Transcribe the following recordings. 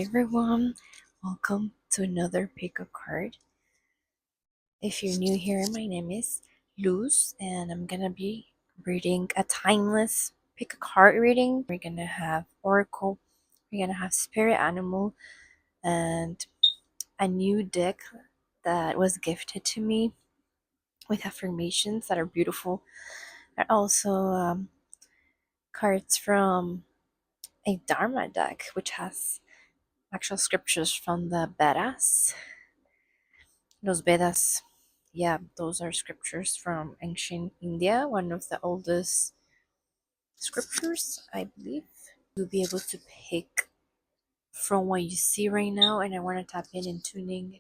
everyone, welcome to another pick a card. If you're new here, my name is Luz and I'm gonna be reading a timeless pick a card reading. We're gonna have Oracle, we're gonna have Spirit Animal, and a new deck that was gifted to me with affirmations that are beautiful. And also cards from a Dharma deck, which has actual scriptures from the Vedas. Los Vedas, yeah, those are scriptures from ancient India, one of the oldest scriptures, I believe. You'll be able to pick from what you see right now, and I want to tap in and tuning,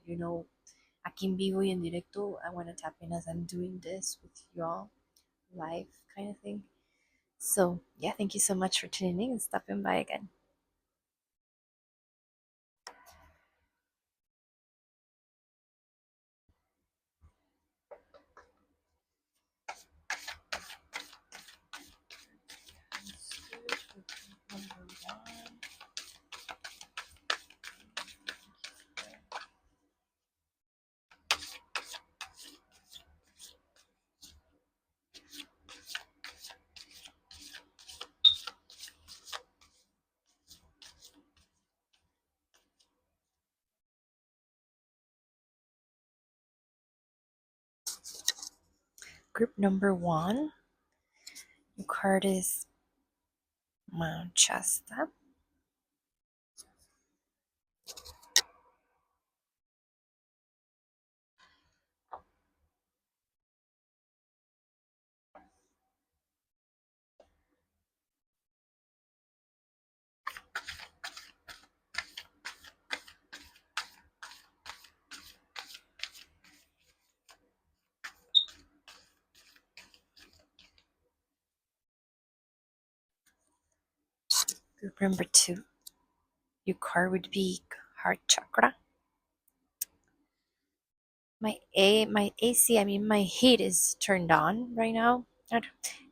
aquí en vivo y en directo. I want to tap in as I'm doing this with y'all, live kind of thing. So, yeah, thank you so much for tuning in and stopping by again. Group number 1, your card is Mount Shasta. Group number 2, your card would be Heart Chakra. My AC, I mean my heat is turned on right now.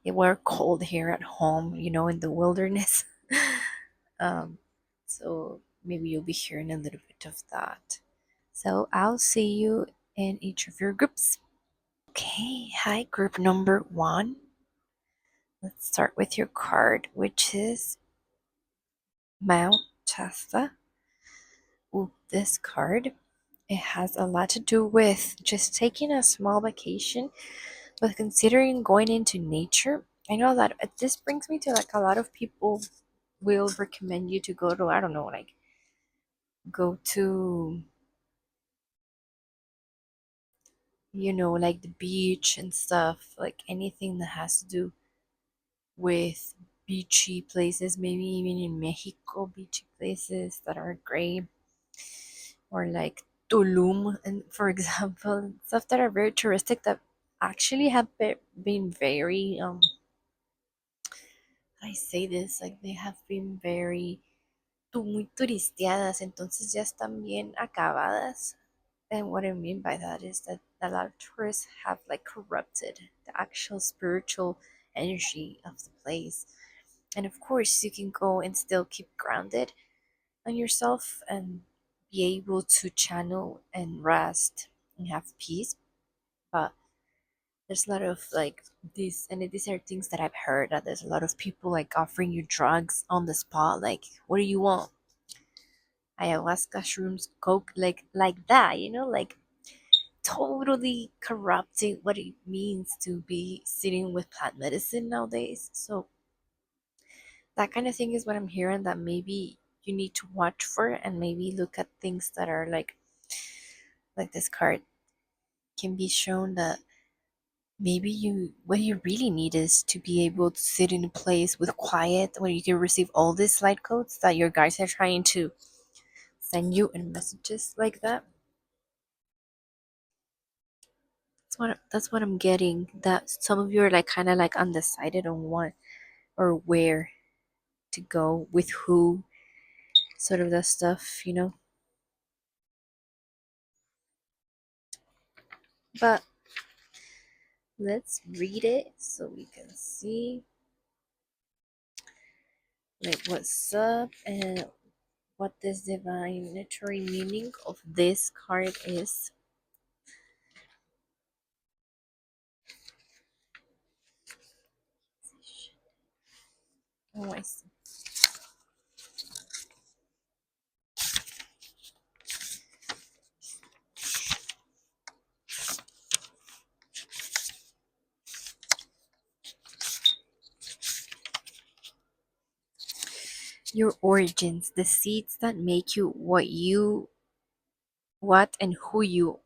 We're cold here at home, in the wilderness. um, so maybe you'll be hearing a little bit of that. So I'll see you in each of your groups. Okay, hi, group number 1. Let's start with your card, which is Mount Shasta. Ooh, this card, it has a lot to do with just taking a small vacation, but considering going into nature. I know that this brings me to like a lot of people will recommend you to go to, I don't know, like go to, like the beach and stuff, like anything that has to do with beachy places, maybe even in Mexico, beachy places that are great, or like Tulum, and for example, stuff that are very touristic that actually have been very I say this, like they have been very muy turisteadas, entonces ya están bien acabadas. And what I mean by that is that a lot of tourists have like corrupted the actual spiritual energy of the place. And of course, you can go and still keep grounded on yourself and be able to channel and rest and have peace. But there's a lot of like these are things that I've heard, that there's a lot of people like offering you drugs on the spot, like, what do you want? Ayahuasca, shrooms, coke, like that, like totally corrupting what it means to be sitting with plant medicine nowadays. So that kind of thing is what I'm hearing, that maybe you need to watch for, and maybe look at things that are like this card can be shown, that maybe what you really need is to be able to sit in a place with quiet where you can receive all these light codes that your guides are trying to send you in messages like that. That's what I'm getting. That some of you are like kind of like undecided on what or where to go with who, sort of that stuff. But let's read it so we can see like what's up. And what this divinatory meaning of this card is. Oh, I see. Your origins, the seeds that make you what and who you.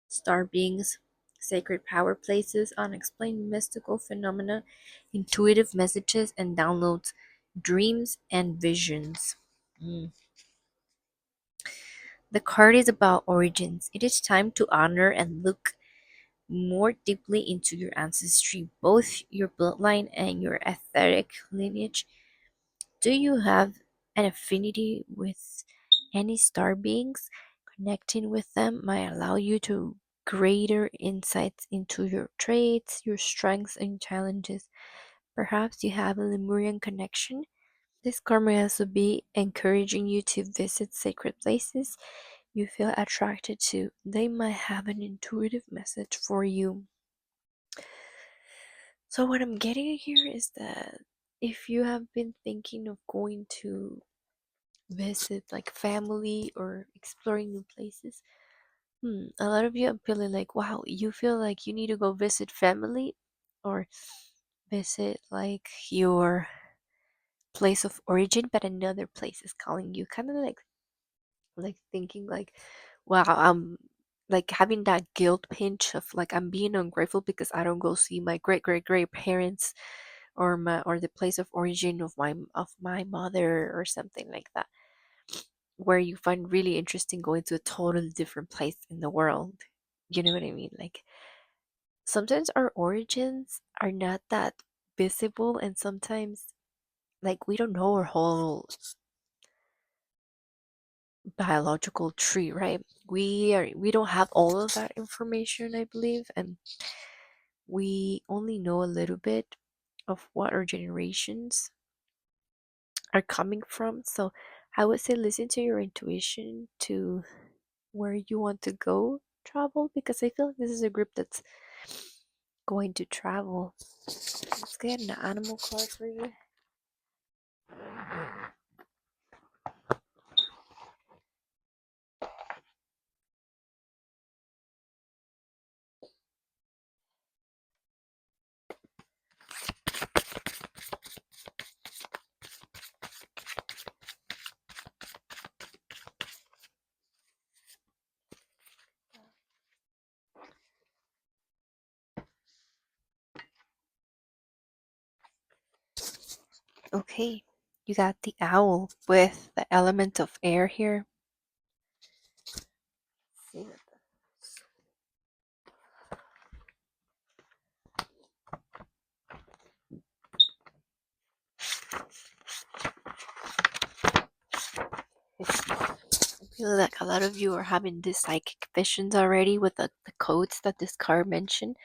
Star beings, sacred power places, unexplained mystical phenomena, intuitive messages and downloads, dreams and visions. Mm. The card is about origins. It is time to honor and look more deeply into your ancestry, both your bloodline and your etheric lineage. Do you have an affinity with any star beings? Connecting with them might allow you to greater insights into your traits, your strengths and challenges. Perhaps you have a Lemurian connection. This card may also be encouraging you to visit sacred places you feel attracted to. They might have an intuitive message for you. So, what I'm getting here is that if you have been thinking of going to visit like family or exploring new places, a lot of you I'm feeling like, wow, you feel like you need to go visit family or visit like your place of origin, but another place is calling you. Kind of like thinking like, wow, I'm like having that guilt pinch of like I'm being ungrateful because I don't go see my great parents or the place of origin of my mother or something like that, where you find really interesting going to a totally different place in the world. You know what I mean? Like sometimes our origins are not that visible, and sometimes like we don't know our whole biological tree, right? We don't have all of that information, I believe, and we only know a little bit of what our generations are coming from. So I would say listen to your intuition to where you want to go travel, because I feel like this is a group that's going to travel. Let's get an animal card for you. Okay, you got the owl with the element of air here. See that I feel like a lot of you are having these psychic visions already with the codes that this card mentioned.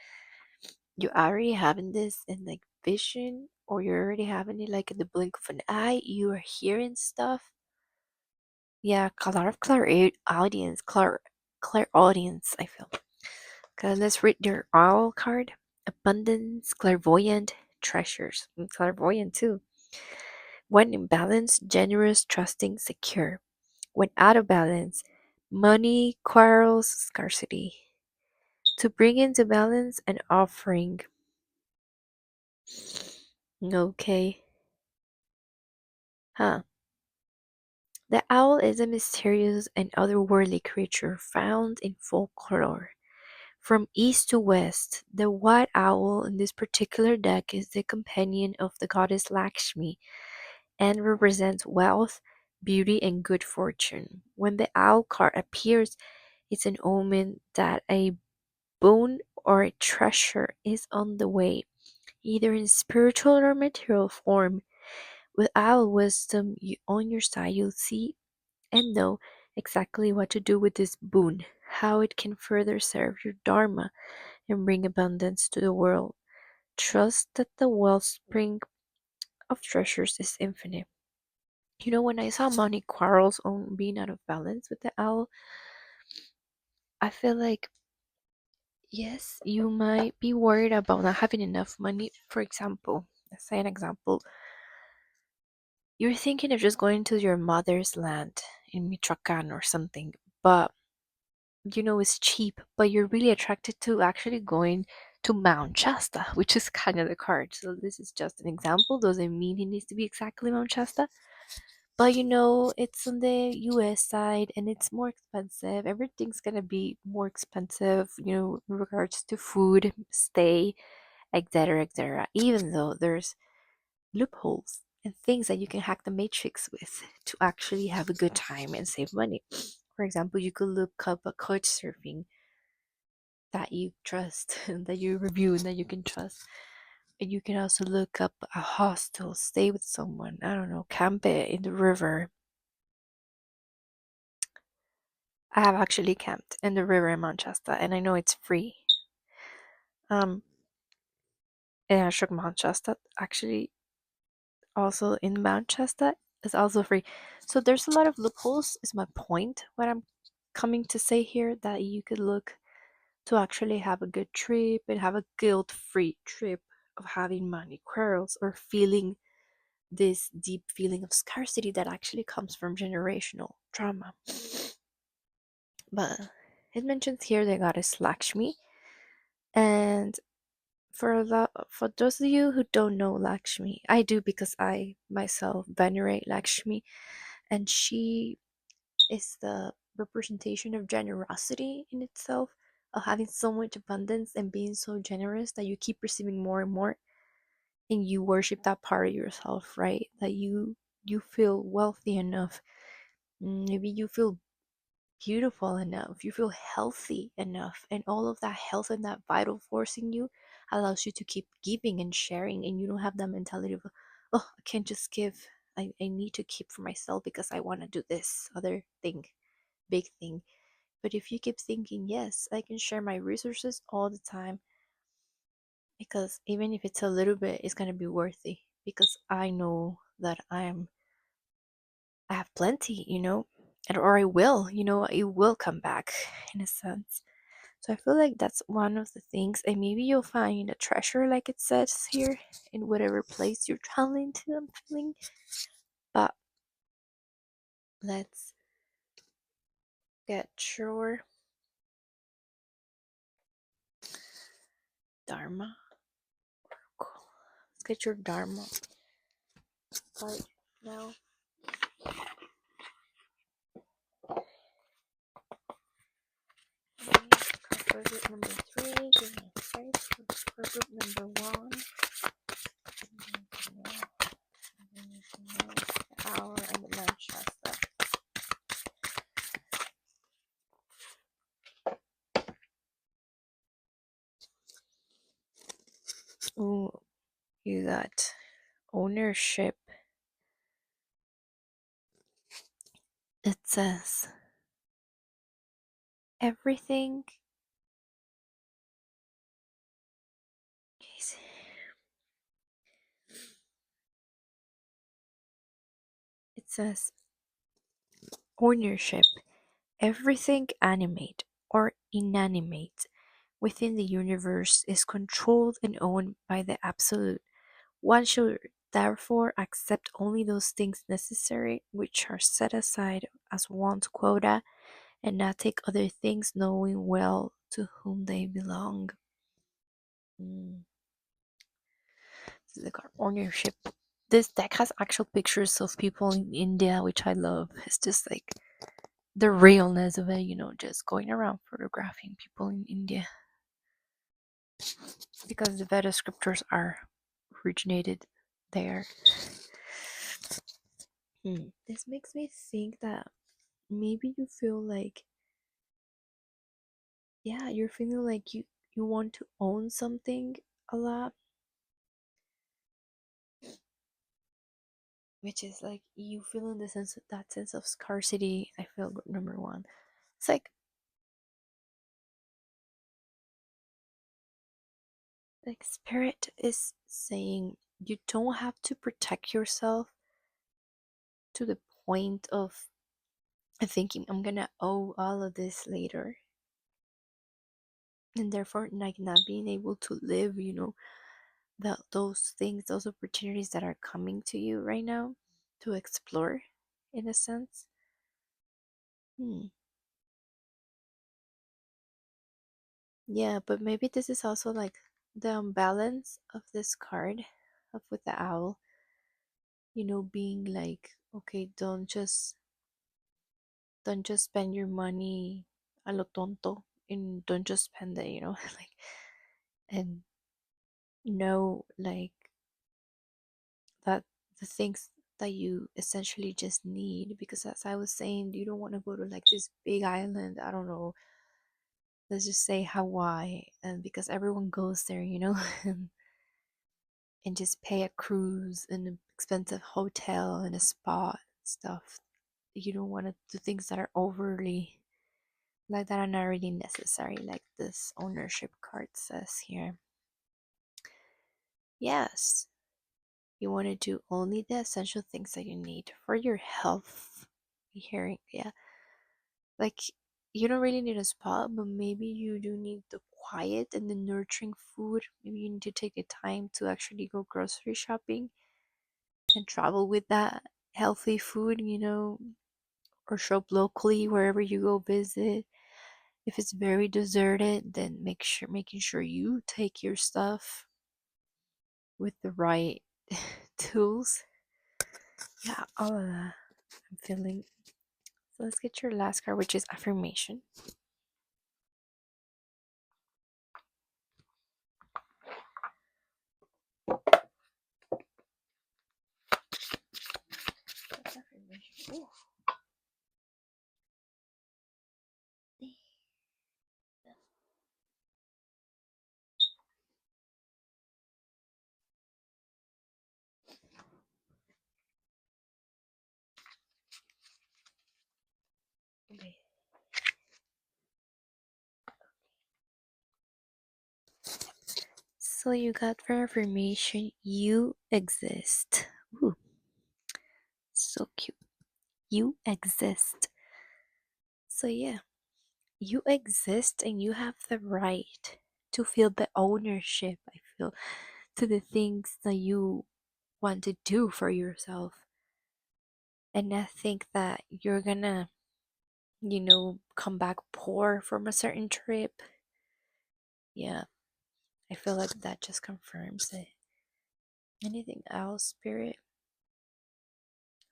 You already having this in like vision, or you're already having it like in the blink of an eye. You are hearing stuff. Yeah, a lot of clear audience, I feel. Okay, let's read your owl card. Abundance, clairvoyant, treasures. Clairvoyant too. When in balance, generous, trusting, secure. When out of balance, money, quarrels, scarcity. To bring into balance, an offering. Okay. Huh. The owl is a mysterious and otherworldly creature found in folklore. From east to west, the white owl in this particular deck is the companion of the goddess Lakshmi and represents wealth, beauty, and good fortune. When the owl card appears, it's an omen that a boon or a treasure is on the way, either in spiritual or material form. With owl wisdom on your side, you'll see and know exactly what to do with this boon, how it can further serve your dharma and bring abundance to the world. Trust that the wellspring of treasures is infinite. You know, when I saw money quarrels on being out of balance with the owl, I feel like, yes, you might be worried about not having enough money. For example, let's say an example, you're thinking of just going to your mother's land in Michoacan or something, but you know it's cheap, but you're really attracted to actually going to Mount Shasta, which is kind of the card. So this is just an example. Doesn't mean it needs to be exactly Mount Shasta, but you know it's on the US side and it's more expensive. Everything's gonna be more expensive, you know, in regards to food, stay, etc., etc. Even though there's loopholes and things that you can hack the matrix with to actually have a good time and save money. For example, you could look up a couch surfing that you trust, that you review, and that you can trust. And you can also look up a hostel, stay with someone, I don't know, camp it in the river. I have actually camped in the river in Manchester, and I know it's free. Um, and I shook Manchester actually also in Manchester is also free. So there's a lot of loopholes. Is my point. What I'm coming to say here that you could look to actually have a good trip and have a guilt-free trip of having money quarrels or feeling this deep feeling of scarcity that actually comes from generational trauma. But it mentions here the goddess Lakshmi, and for those of you who don't know Lakshmi, I do because I myself venerate Lakshmi, and she is the representation of generosity in itself, of having so much abundance and being so generous that you keep receiving more and more, and you worship that part of yourself, right? That you feel wealthy enough, maybe you feel beautiful enough, you feel healthy enough, and all of that health and that vital force in you allows you to keep giving and sharing, and you don't have that mentality of, oh, I can't just give. I need to keep for myself because I want to do this other thing, big thing. But if you keep thinking, yes, I can share my resources all the time, because even if it's a little bit, it's gonna be worthy because I know that I have plenty, you know, and or I will, you know, it will come back in a sense. So I feel like that's one of the things, and maybe you'll find a treasure, like it says here, in whatever place you're traveling to. I'm feeling, but let's get your Dharma. Cool. Let's get your Dharma card now. For group number 3, give me a break. For group number 1, the hour and the Manchester. Ooh, you got ownership. It says everything. It says ownership. Everything animate or inanimate within the universe is controlled and owned by the Absolute. One should therefore accept only those things necessary which are set aside as one's quota, and not take other things, knowing well to whom they belong. Mm. This is the card ownership. This deck has actual pictures of people in India, which I love. It's just like the realness of it, you know, just going around photographing people in India. Because the Veda scriptures are originated there. This makes me think that maybe you feel like, yeah, you're feeling like you want to own something a lot, which is like you feel in the sense, that sense of scarcity. I feel number one. It's like spirit is saying You don't have to protect yourself to the point of thinking I'm gonna owe all of this later, and therefore like not being able to live, those things, those opportunities that are coming to you right now to explore, in a sense. Hmm. Yeah, but maybe this is also like the imbalance of this card of with the owl, being like, okay, don't just spend your money a lo tonto, and don't just spend it, like, and know like that the things that you essentially just need, because as I was saying, you don't want to go to like this big island, I don't know, let's just say Hawaii, and because everyone goes there, and just pay a cruise and an expensive hotel and a spa and stuff. You don't want to do things that are overly like that are not really necessary, like this ownership card says here. Yes, you want to do only the essential things that you need for your health. Hearing, yeah, like you don't really need a spa, but maybe you do need the quiet and the nurturing food. Maybe you need to take the time to actually go grocery shopping and travel with that healthy food, or shop locally wherever you go visit. If it's very deserted, then making sure you take your stuff with the right tools. Yeah, all of that I'm feeling. So let's get your last card, which is affirmation. What's affirmation? Ooh. Okay. So you got for affirmation, you exist. Ooh, so cute. You exist. So yeah, you exist and you have the right to feel the ownership, I feel, to the things that you want to do for yourself. And I think that you're gonna, come back poor from a certain trip. Yeah, I feel like that just confirms it. Anything else, Spirit?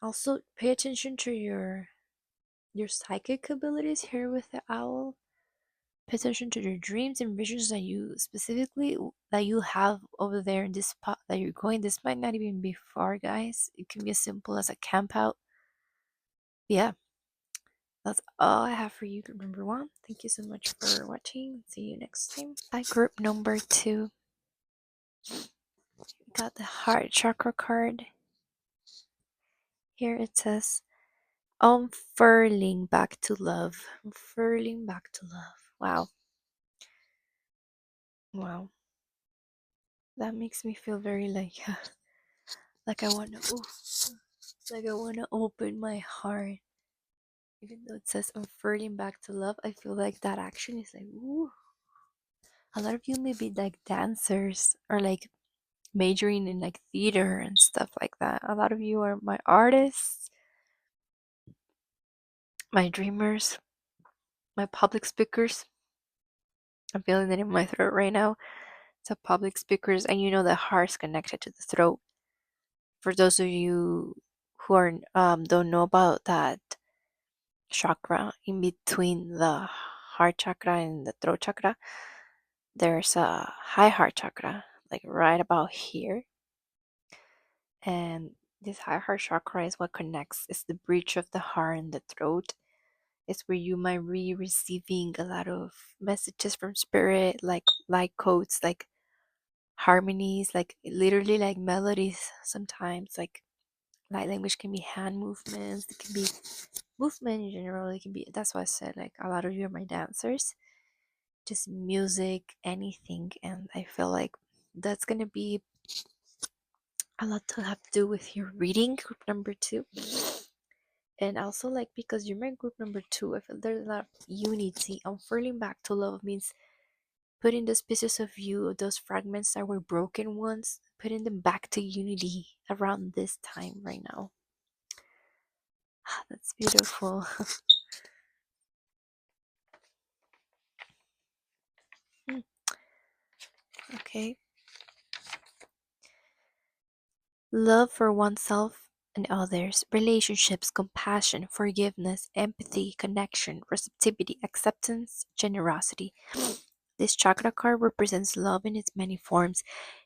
Also, pay attention to your psychic abilities here with the owl. Pay attention to your dreams and visions that you specifically that you have over there in this spot that you're going. This might not even be far, guys. It can be as simple as a camp out. Yeah, that's all I have for you, group number one. Thank you so much for watching. See you next time. At group number two, we got the heart chakra card. Here it says, unfurling back to love. Unfurling back to love. Wow. Wow. That makes me feel very like I wanna like I wanna open my heart. Even though it says unfurling back to love, I feel like that action is like, ooh. A lot of you may be like dancers or like majoring in like theater and stuff like that. A lot of you are my artists, my dreamers, my public speakers. I'm feeling it in my throat right now. It's a public speakers, and the heart's connected to the throat. For those of you who are don't know about that chakra in between the heart chakra and the throat chakra, there's a high heart chakra, like right about here. And this high heart chakra is what connects, it's the bridge of the heart and the throat. It's where you might be receiving a lot of messages from spirit, like codes, like harmonies, like literally like melodies sometimes. Like light language can be hand movements, it can be movement in general, it can be, that's why I said like a lot of you are my dancers, just music, anything. And I feel like that's gonna be a lot to have to do with your reading group number two. And also, like, because you're my group number two, I feel there's a lot of unity. Unfurling back to love means putting those pieces of you, those fragments that were broken once, putting them back to unity around this time right now. That's beautiful. Okay. Love for oneself and others, relationships, compassion, forgiveness, empathy, connection, receptivity, acceptance, generosity. This chakra card represents love in its many forms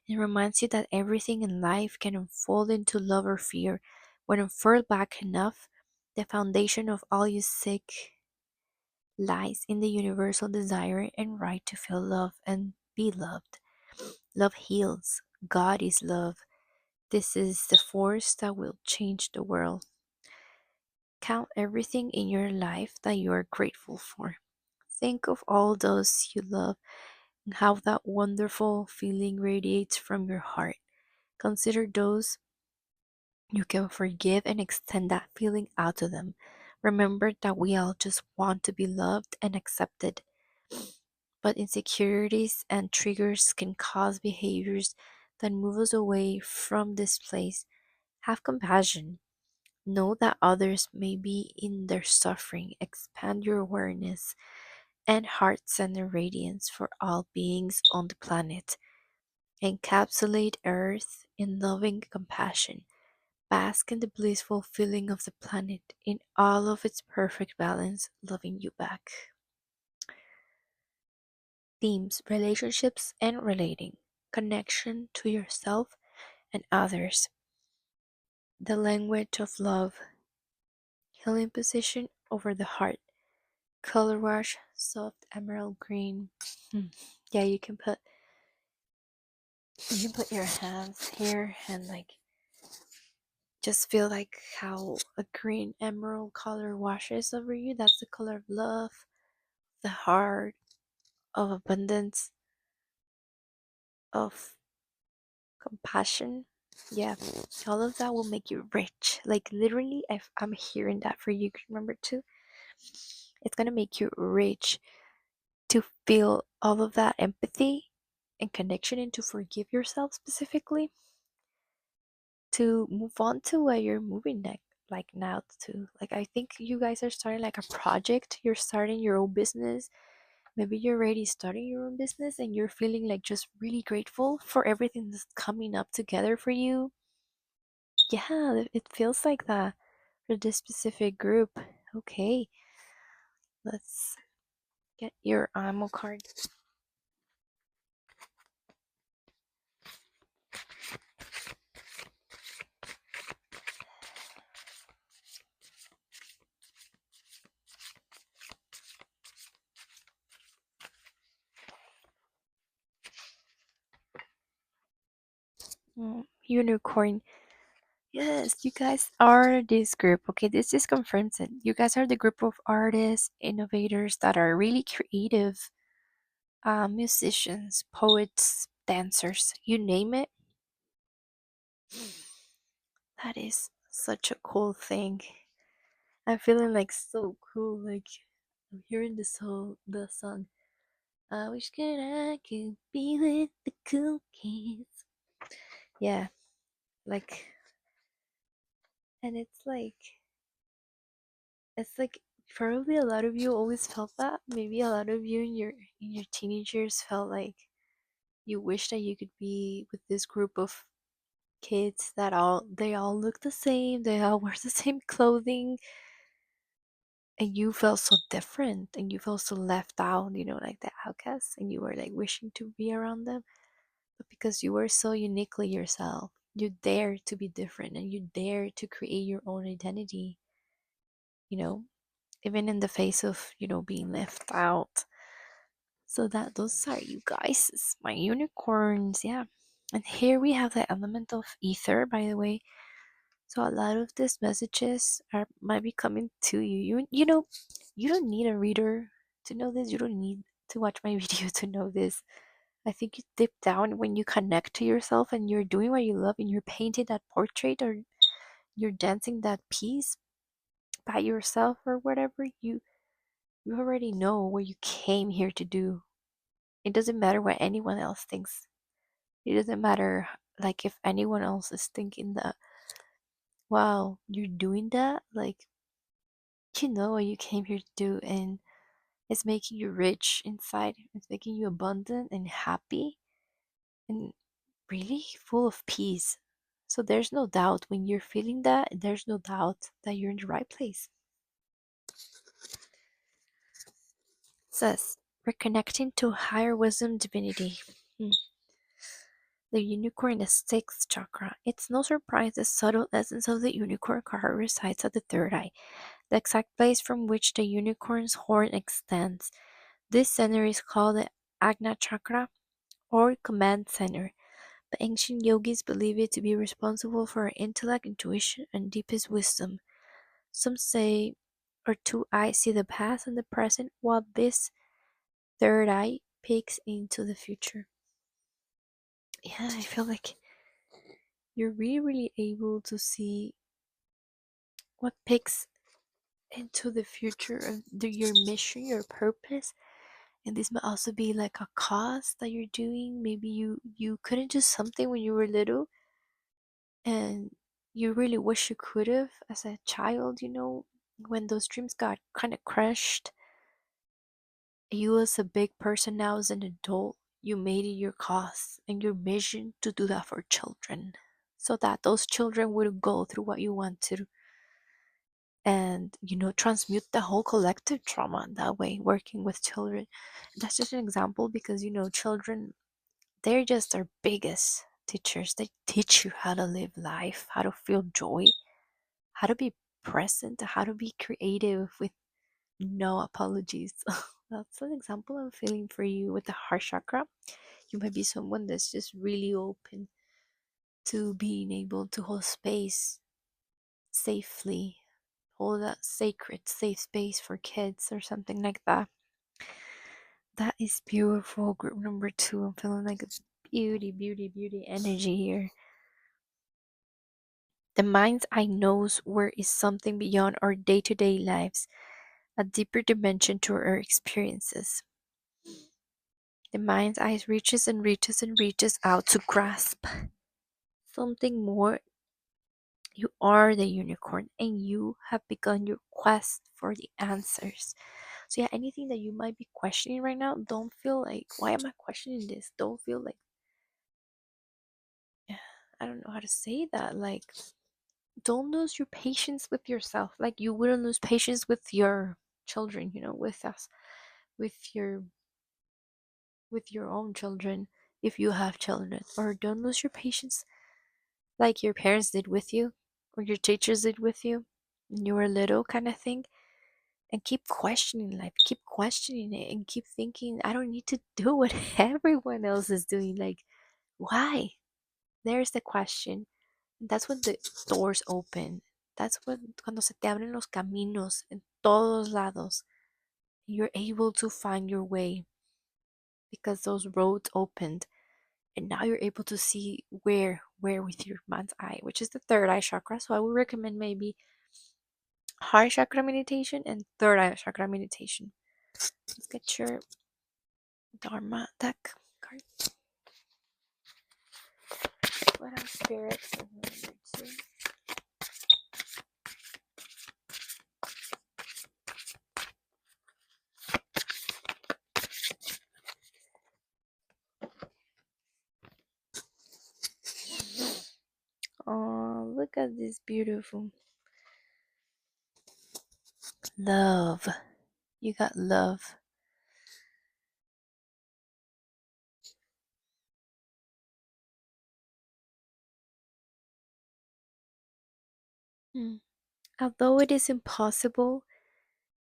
and reminds you that everything in life can unfold into love or fear. When unfurled back enough, the foundation of all you seek lies in the universal desire and right to feel love and be loved. Love heals. God is love. This is the force that will change the world. Count everything in your life that you are grateful for. Think of all those you love and how that wonderful feeling radiates from your heart. Consider those you can forgive and extend that feeling out to them. Remember that we all just want to be loved and accepted, but insecurities and triggers can cause behaviors that move us away from this place. Have compassion. Know that others may be in their suffering. Expand your awareness and heart center radiance for all beings on the planet. Encapsulate Earth in loving compassion. Bask in the blissful feeling of the planet in all of its perfect balance, loving you back. Themes: relationships and relating, connection to yourself and others, the language of love, healing position over the heart, color wash, soft emerald green. Hmm. Yeah, you can put your hands here and like just feel like how a green emerald color washes over you. That's the color of love, the heart, of abundance, of compassion. Yeah, all of that will make you rich. Like literally, if I'm hearing that for you, remember too, it's gonna make you rich to feel all of that empathy and connection and to forgive yourself specifically to move on to where you're moving next, like now to like I think you guys are starting like a project, you're starting your own business. Maybe you're already starting your own business and you're feeling like just really grateful for everything that's coming up together for you. Yeah, it feels like that for this specific group. Okay, let's get your ammo card. Unicorn. Yes, you guys are this group. Okay, this just confirms it. You guys are the group of artists, innovators that are really creative, musicians, poets, dancers, you name it. That is such a cool thing. I'm feeling like so cool. Like I'm hearing the song. I wish that I could be with the cool kids. Yeah, like, and it's like probably a lot of you always felt that. Maybe a lot of you in your teenagers felt like you wish that you could be with this group of kids that they all look the same, they all wear the same clothing, and you felt so different and you felt so left out, like the outcast, and you were like wishing to be around them. But because you were so uniquely yourself, you dare to be different and you dare to create your own identity, you know, even in the face of, being left out. So that those are you guys, it's my unicorns, yeah. And here we have the element of ether, by the way. So a lot of these messages might be coming to you. You don't need a reader to know this. You don't need to watch my video to know this. I think you deep down when you connect to yourself and you're doing what you love and you're painting that portrait or you're dancing that piece by yourself or whatever, you already know what you came here to do. It doesn't matter what anyone else thinks. It doesn't matter like if anyone else is thinking that, wow, you're doing that, like you know what you came here to do, and it's making you rich inside. It's making you abundant and happy and really full of peace. So there's no doubt when you're feeling that, there's no doubt that you're in the right place. It says reconnecting to higher wisdom divinity. Hmm. The unicorn is sixth chakra. It's no surprise the subtle essence of the unicorn card resides at the third eye, the exact place from which the unicorn's horn extends. This center is called the Agna chakra or command center. The ancient yogis believe it to be responsible for our intellect, intuition, and deepest wisdom. Some say our two eyes see the past and the present, while this third eye peeks into the future. Yeah, I feel like you're really, really able to see what peeks into the future of your mission, your purpose. And this might also be like a cause that you're doing. Maybe you couldn't do something when you were little and you really wish you could have as a child, when those dreams got kind of crushed. You as a big person now as an adult, you made it your cause and your mission to do that for children so that those children would go through what you want to and transmute the whole collective trauma that way working with children. That's just an example because children, they're just our biggest teachers. They teach you how to live life, how to feel joy, how to be present, how to be creative with no apologies. That's an example I'm feeling for you with the heart chakra. You might be someone that's just really open to being able to hold space safely, hold that sacred, safe space for kids or something like that. That is beautiful. Group number two, I'm feeling like a beauty, beauty, beauty energy here. The mind's eye knows where is something beyond our day to day lives, a deeper dimension to our experiences. The mind's eye reaches and reaches and reaches out to grasp something more. You are the unicorn and you have begun your quest for the answers. So, yeah, anything that you might be questioning right now, don't feel like, why am I questioning this? Don't feel like, I don't know how to say that. Like, don't lose your patience with yourself. Like, you wouldn't lose patience with your children, with us, with your with your own children if you have children. Or don't lose your patience like your parents did with you or your teachers did with you when you were little, kind of thing. And keep questioning life, keep questioning it, and keep thinking, I don't need to do what everyone else is doing. Like, why? There's the question. That's when the doors open. That's when, cuando se te abren los caminos en todos lados, you're able to find your way because those roads opened. And now you're able to see where with your mind's eye, which is the third eye chakra. So I would recommend maybe heart chakra meditation and third eye chakra meditation. Let's get your Dharma deck card. What are spirits in number two? Oh, look at this beautiful love. You got love. Hmm. Although it is impossible,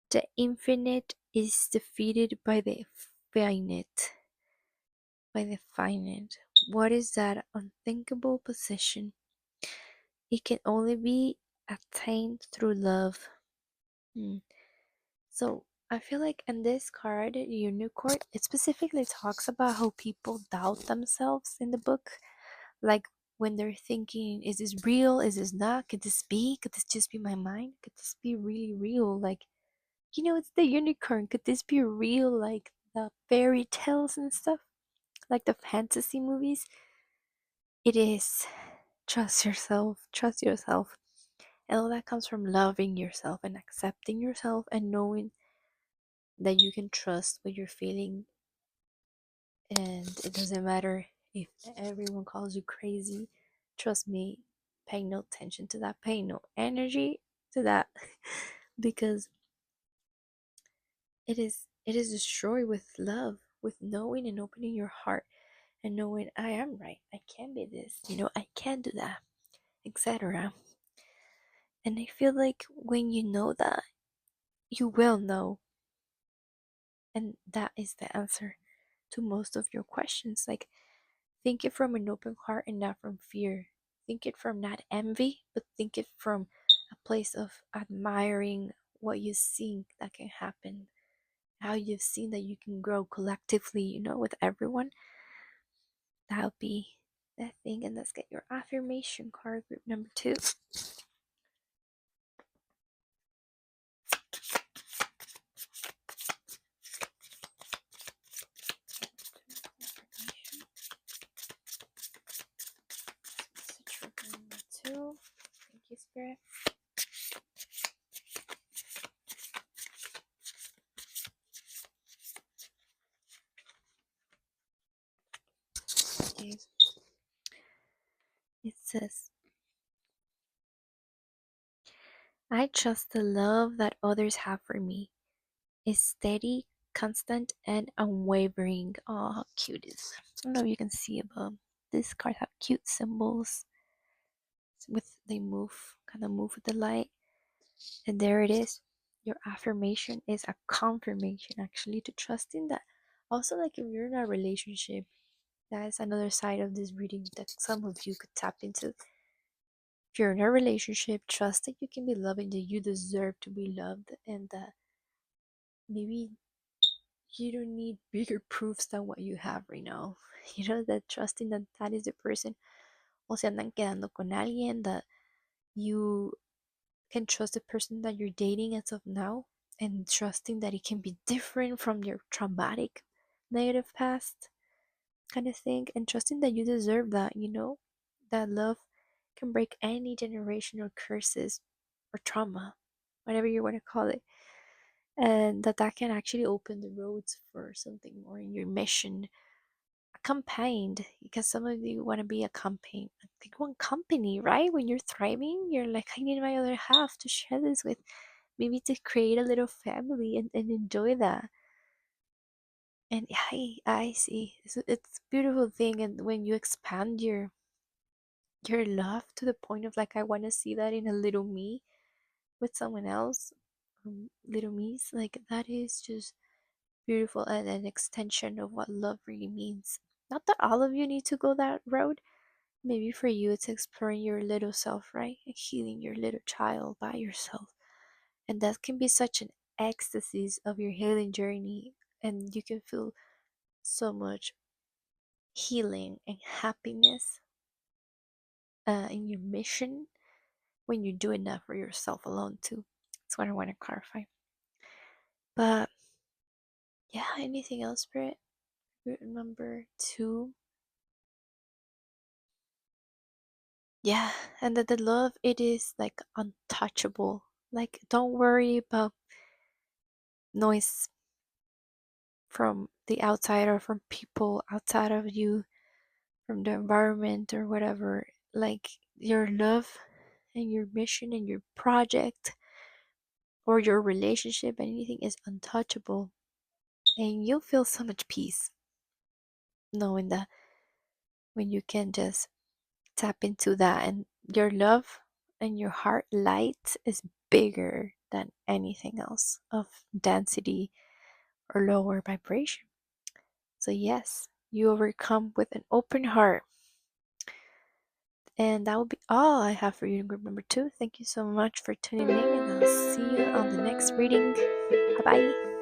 the infinite is defeated by the finite. By the finite. What is that unthinkable position? It can only be attained through love. Hmm. So I feel like in this card, Unicorn, it specifically talks about how people doubt themselves in the book. Like when they're thinking, is this real? Is this not? Could this be? Could this just be my mind? Could this be really real? Like, it's the unicorn. Could this be real? Like the fairy tales and stuff? Like the fantasy movies? It is. Trust yourself. Trust yourself. And all that comes from loving yourself and accepting yourself and knowing that you can trust what you're feeling, and it doesn't matter if everyone calls you crazy. Trust me, pay no attention to that, pay no energy to that because it is destroyed with love, with knowing and opening your heart and knowing I am right, I can be this, I can do that, etc. And I feel like when you know that, you will know, and that is the answer to most of your questions. Like, think it from an open heart and not from fear. Think it from not envy, but think it from a place of admiring what you've seen that can happen, how you've seen that you can grow collectively, with everyone. That'll be the thing. And let's get your affirmation card, group number 2. Message for number 2. Thank you, Spirit. Okay. It says, I trust the love that others have for me is steady, constant, and unwavering. Oh, how cute it is. I don't know if you can see above. These cards have cute symbols with they move, kind of move with the light. And there it is. Your affirmation is a confirmation actually to trusting that. Also, like if you're in a relationship, that is another side of this reading that some of you could tap into. If you're in a relationship, trust that you can be loved and that you deserve to be loved, and that maybe you don't need bigger proofs than what you have right now. That trusting that that is the person, o se andan quedando con alguien, that you can trust the person that you're dating as of now, and trusting that it can be different from your traumatic negative past kind of thing, and trusting that you deserve that, that love can break any generational curses or trauma, whatever you want to call it, and that can actually open the roads for something more in your mission. Accompanied, because some of you want to be like one company, right? When you're thriving, you're like, I need my other half to share this with, maybe to create a little family and enjoy that. And I see it's a beautiful thing. And when you expand your love to the point of like, I want to see that in a little me with someone else, little me's, like that is just beautiful and an extension of what love really means. Not that all of you need to go that road. Maybe for you, it's exploring your little self, right? And healing your little child by yourself. And that can be such an ecstasy of your healing journey. And you can feel so much healing and happiness in your mission when you do enough for yourself alone, too. That's what I want to clarify. But yeah, anything else, Spirit? Number 2. Yeah, and that the love, it is like untouchable. Like, don't worry about noise from the outside or from people outside of you, from the environment or whatever. Like, your love and your mission and your project or your relationship, anything is untouchable. And you'll feel so much peace knowing that, when you can just tap into that, and your love and your heart light is bigger than anything else of density or lower vibration. So yes, you overcome with an open heart. And that will be all I have for you in group number 2. Thank you so much for tuning in, and I'll see you on the next reading. Bye bye.